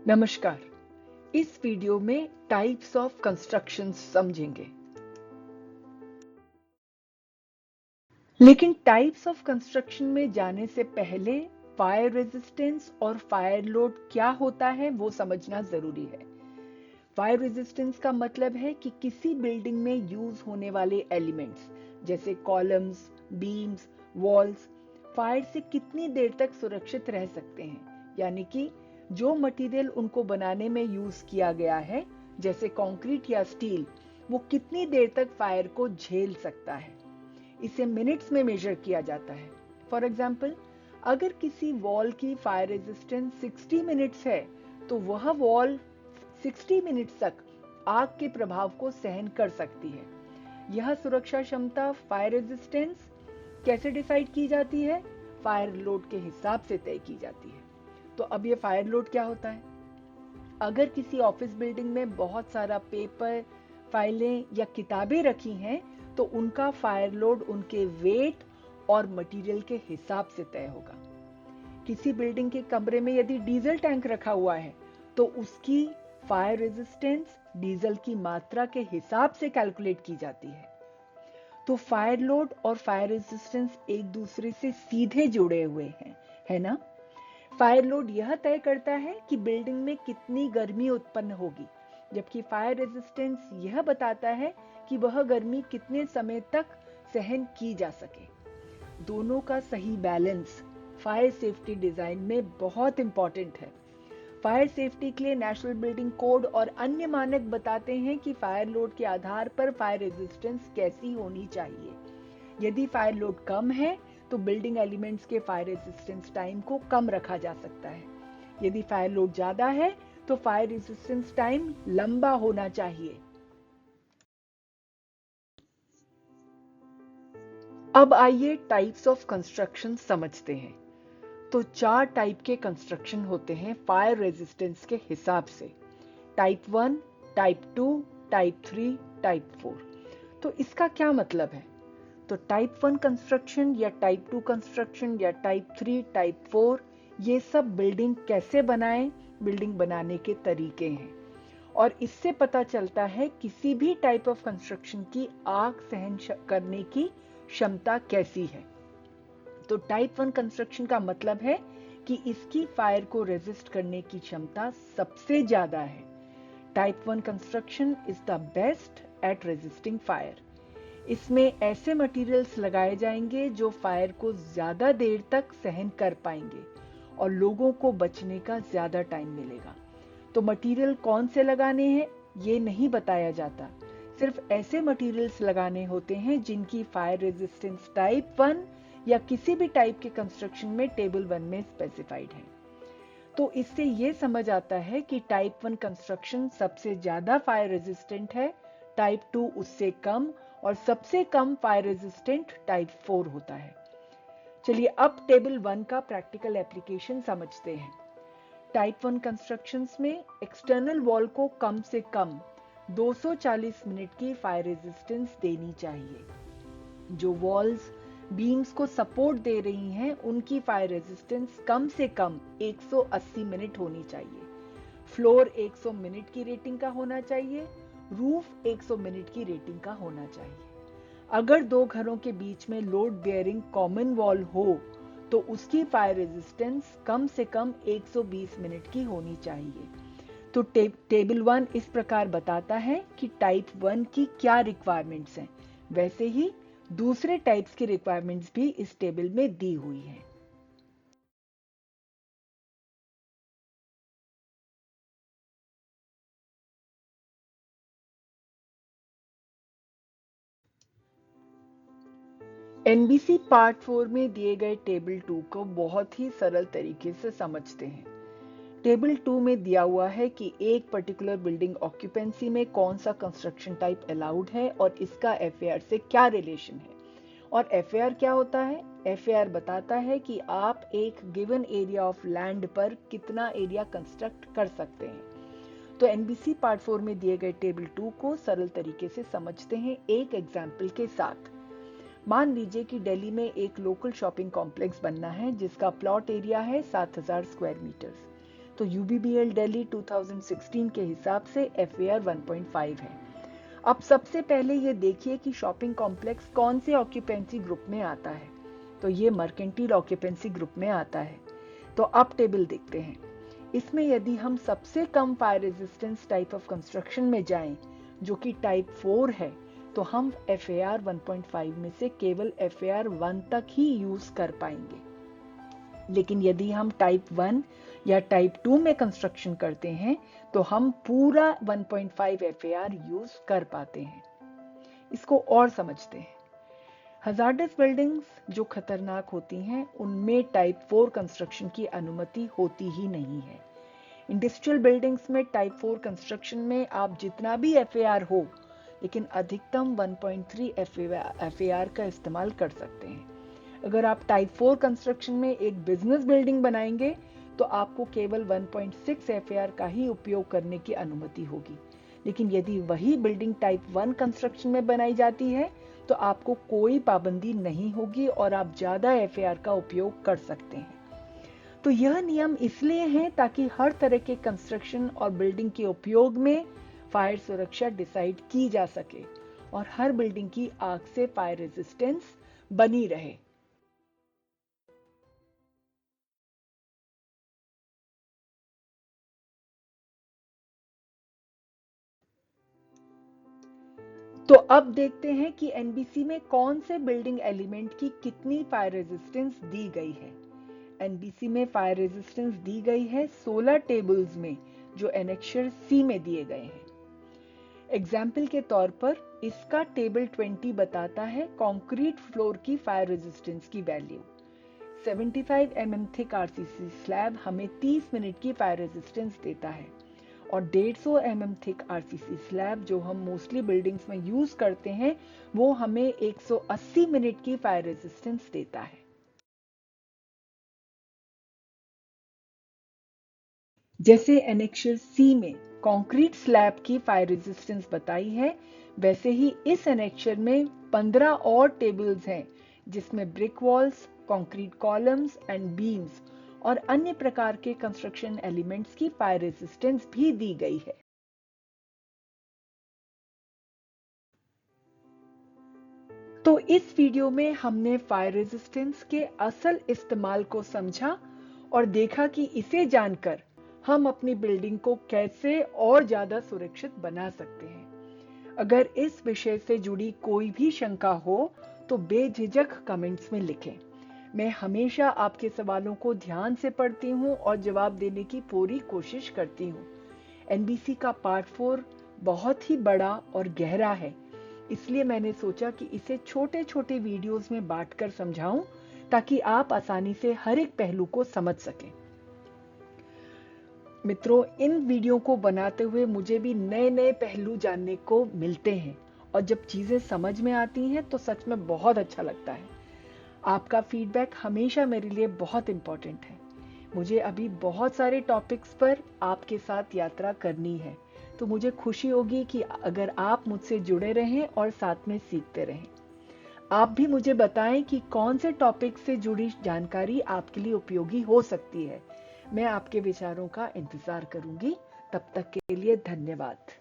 नमस्कार। इस वीडियो में टाइप्स ऑफ कंस्ट्रक्शंस समझेंगे। लेकिन टाइप्स ऑफ कंस्ट्रक्शन में जाने से पहले फायर रेजिस्टेंस और फायर लोड क्या होता है वो समझना जरूरी है। फायर रेजिस्टेंस का मतलब है कि किसी बिल्डिंग में यूज होने वाले एलिमेंट्स जैसे कॉलम्स, बीम्स, वॉल्स फायर से कितनी देर तक सुरक्षित रह सकते हैं, यानी कि जो मटेरियल उनको बनाने में यूज किया गया है जैसे कंक्रीट या स्टील, वो कितनी देर तक फायर को झेल सकता है। इसे मिनट्स में मेजर किया जाता है। फॉर एग्जाम्पल, अगर किसी वॉल की फायर रेजिस्टेंस 60 मिनट्स है तो वह वॉल 60 मिनट्स तक आग के प्रभाव को सहन कर सकती है। यह सुरक्षा क्षमता फायर रेजिस्टेंस कैसे डिसाइड की जाती है? फायर लोड के हिसाब से तय की जाती है। तो अब ये फायर लोड क्या होता है? अगर किसी ऑफिस बिल्डिंग में बहुत सारा पेपर, फाइलें या किताबें रखी हैं तो उनका फायर लोड उनके वेट और मटेरियल के हिसाब से तय होगा। किसी बिल्डिंग के कमरे में यदि डीजल टैंक रखा हुआ है तो उसकी फायर रेजिस्टेंस डीजल की मात्रा के हिसाब से कैलकुलेट की जाती है। तो फायर लोड और फायर रेजिस्टेंस एक दूसरे से सीधे जुड़े हुए हैं, है ना? फायर लोड यह तय करता है कि बिल्डिंग में कितनी गर्मी उत्पन्न होगी, जबकि फायर रेजिस्टेंस यह बताता है कि वह गर्मी कितने समय तक सहन की जा सके। दोनों का सही बैलेंस फायर सेफ्टी डिजाइन में बहुत इंपॉर्टेंट है। फायर सेफ्टी के लिए नेशनल बिल्डिंग कोड और अन्य मानक बताते हैं कि फायर लोड के आधार पर फायर रेजिस्टेंस कैसी होनी चाहिए। यदि फायर लोड कम है तो बिल्डिंग एलिमेंट्स के फायर रेजिस्टेंस टाइम को कम रखा जा सकता है। यदि फायर लोड ज्यादा है तो फायर रेजिस्टेंस टाइम लंबा होना चाहिए। अब आइए टाइप्स ऑफ कंस्ट्रक्शन समझते हैं। तो 4 टाइप के कंस्ट्रक्शन होते हैं फायर रेजिस्टेंस के हिसाब से। Type 1, type 2, type 3, type 4। तो इसका क्या मतलब है? तो टाइप 1 कंस्ट्रक्शन या टाइप 2 कंस्ट्रक्शन या टाइप 3, टाइप 4, ये सब बिल्डिंग कैसे बनाएं, बिल्डिंग बनाने के तरीके हैं। और इससे पता चलता है किसी भी टाइप ऑफ कंस्ट्रक्शन की आग सहन करने की क्षमता कैसी है। तो टाइप 1 कंस्ट्रक्शन का मतलब है कि इसकी फायर को रेजिस्ट करने की क्षमता सबसे ज्यादा है। Type 1 construction is the best at resisting fire. इसमें ऐसे मटेरियल्स लगाए जाएंगे जो फायर को ज्यादा देर तक सहन कर पाएंगे और लोगों को बचने का ज्यादा टाइम मिलेगा। तो मटेरियल कौन से लगाने हैं ये नहीं बताया जाता, सिर्फ ऐसे मटेरियल्स लगाने होते हैं जिनकी फायर रेजिस्टेंस टाइप 1 या किसी भी टाइप के कंस्ट्रक्शन में टेबल 1 में स्पेसिफाइड है। तो इससे ये समझ आता है कि टाइप 1 कंस्ट्रक्शन सबसे ज्यादा फायर रेजिस्टेंट है, टाइप 2 उससे कम और सबसे कम फायर रेजिस्टेंट टाइप 4 होता है। चलिए अब टेबल 1 का प्रैक्टिकल एप्लीकेशन समझते हैं। टाइप 1 कंस्ट्रक्शंस में एक्सटर्नल वॉल को कम से कम 240 मिनट की फायर रेजिस्टेंस देनी चाहिए। जो वॉल्स बीम्स को सपोर्ट दे रही हैं उनकी फायर रेजिस्टेंस कम से कम 180 मिनट होनी चाहिए। फ्लोर 100 मिनट की रेटिंग का होना चाहिए, रूफ 100 मिनट की रेटिंग का होना चाहिए। अगर दो घरों के बीच में लोड बेयरिंग कॉमन वॉल हो तो उसकी फायर रेजिस्टेंस कम से कम 120 मिनट की होनी चाहिए। तो टेबल 1 इस प्रकार बताता है कि टाइप 1 की क्या रिक्वायरमेंट्स हैं, वैसे ही दूसरे टाइप्स की रिक्वायरमेंट्स भी इस टेबल में दी हुई हैं। एनबीसी पार्ट 4 में दिए गए टेबल 2 को बहुत ही सरल तरीके से समझते हैं। टेबल 2 में दिया हुआ है कि एक पर्टिकुलर बिल्डिंग ऑक्यूपेंसी में कौन सा कंस्ट्रक्शन टाइप अलाउड है और इसका एफएआर से क्या रिलेशन है। और एफएआर क्या होता है? एफएआर बताता है कि आप एक गिवन एरिया ऑफ लैंड पर कितना एरिया कंस्ट्रक्ट कर सकते हैं। तो एनबीसी पार्ट 4 में दिए गए टेबल 2 को सरल तरीके से समझते हैं एक एग्जाम्पल के साथ। मान लीजिए कि दिल्ली में एक लोकल शॉपिंग कॉम्प्लेक्स बनना है जिसका प्लॉट एरिया है 7000 स्क्वायर मीटर्स। तो UBBL दिल्ली 2016 के हिसाब से FAR 1.5 है। अब सबसे पहले ये देखिए कि शॉपिंग कॉम्प्लेक्स कौन से ऑक्यूपेंसी ग्रुप में आता है। तो ये मर्केंटाइल ऑक्यूपेंसी ग्रुप में आता है। तो अब टेबल देखते हैं। इसमें यदि हम सबसे कम fire resistance type of construction में जाएं, जो कि टाइप 4 है, तो हम FAR 1.5 में से केवल FAR 1 तक ही यूज कर पाएंगे। लेकिन यदि हम टाइप 1 या टाइप 2 में कंस्ट्रक्शन करते हैं तो हम पूरा 1.5 FAR यूज कर पाते हैं। इसको और समझते हैं। हजार्डस बिल्डिंग्स जो खतरनाक होती हैं उनमें टाइप 4 कंस्ट्रक्शन की अनुमति होती ही नहीं है। इंडस्ट्रियल बिल्डिंग्स में टाइप 4 कंस्ट्रक्शन में आप जितना भी FAR हो, लेकिन अधिकतम 1.3 FAR का इस्तेमाल कर सकते हैं। अगर आप टाइप 4 कंस्ट्रक्शन में एक बिजनेस बिल्डिंग बनाएंगे तो आपको केवल 1.6 FAR का ही उपयोग करने की अनुमति होगी। लेकिन यदि वही बिल्डिंग टाइप 1 कंस्ट्रक्शन में बनाई जाती है तो आपको कोई पाबंदी नहीं होगी और आप ज्यादा FAR का उपयोग कर सकते हैं। तो यह नियम इसलिए है ताकि हर तरह के कंस्ट्रक्शन और बिल्डिंग के उपयोग में फायर सुरक्षा डिसाइड की जा सके और हर बिल्डिंग की आग से फायर रेजिस्टेंस बनी रहे। तो अब देखते हैं कि NBC में कौन से बिल्डिंग एलिमेंट की कितनी फायर रेजिस्टेंस दी गई है। NBC में फायर रेजिस्टेंस दी गई है 16 टेबल्स में, जो एनेक्सर C में दिए गए हैं। एग्जाम्पल के तौर पर इसका टेबल 20 बताता है कंक्रीट फ्लोर की फायर रेजिस्टेंस की value. 75 mm thick RCC slab हमें 30 मिनट की फायर रेजिस्टेंस देता है और 150 mm थिक RCC स्लैब जो हम मोस्टली बिल्डिंग्स में यूज करते हैं वो हमें 180 मिनट की फायर रेजिस्टेंस देता है। जैसे एनेक्सर C में कंक्रीट स्लैब की फायर रेजिस्टेंस बताई है, वैसे ही इस एनेक्सर में 15 और टेबल्स हैं जिसमें brick walls, concrete columns and beams और अन्य प्रकार के कंस्ट्रक्शन एलिमेंट्स की फायर रेजिस्टेंस भी दी गई है। तो इस वीडियो में हमने फायर रेजिस्टेंस के असल इस्तेमाल को समझा और देखा कि इसे जानकर हम अपनी बिल्डिंग को कैसे और ज्यादा सुरक्षित बना सकते हैं। अगर इस विषय से जुड़ी कोई भी शंका हो तो बेझिझक कमेंट्स में लिखें। मैं हमेशा आपके सवालों को ध्यान से पढ़ती हूँ और जवाब देने की पूरी कोशिश करती हूँ। NBC का पार्ट 4 बहुत ही बड़ा और गहरा है, इसलिए मैंने सोचा कि इसे छोटे छोटे वीडियोस में बांटकर समझाऊं ताकि आप आसानी से हर एक पहलू को समझ सकें। मित्रों, इन वीडियो को बनाते हुए मुझे भी नए नए पहलू जानने को मिलते हैं और जब चीजें समझ में आती हैं तो सच में बहुत अच्छा लगता है। आपका फीडबैक हमेशा मेरे लिए बहुत इंपॉर्टेंट है। मुझे अभी बहुत सारे टॉपिक्स पर आपके साथ यात्रा करनी है, तो मुझे खुशी होगी कि अगर आप मुझसे जुड़े रहें और साथ में सीखते रहें। आप भी मुझे बताएं कि कौन से टॉपिक से जुड़ी जानकारी आपके लिए उपयोगी हो सकती है। मैं आपके विचारों का इंतजार करूंगी। तब तक के लिए धन्यवाद।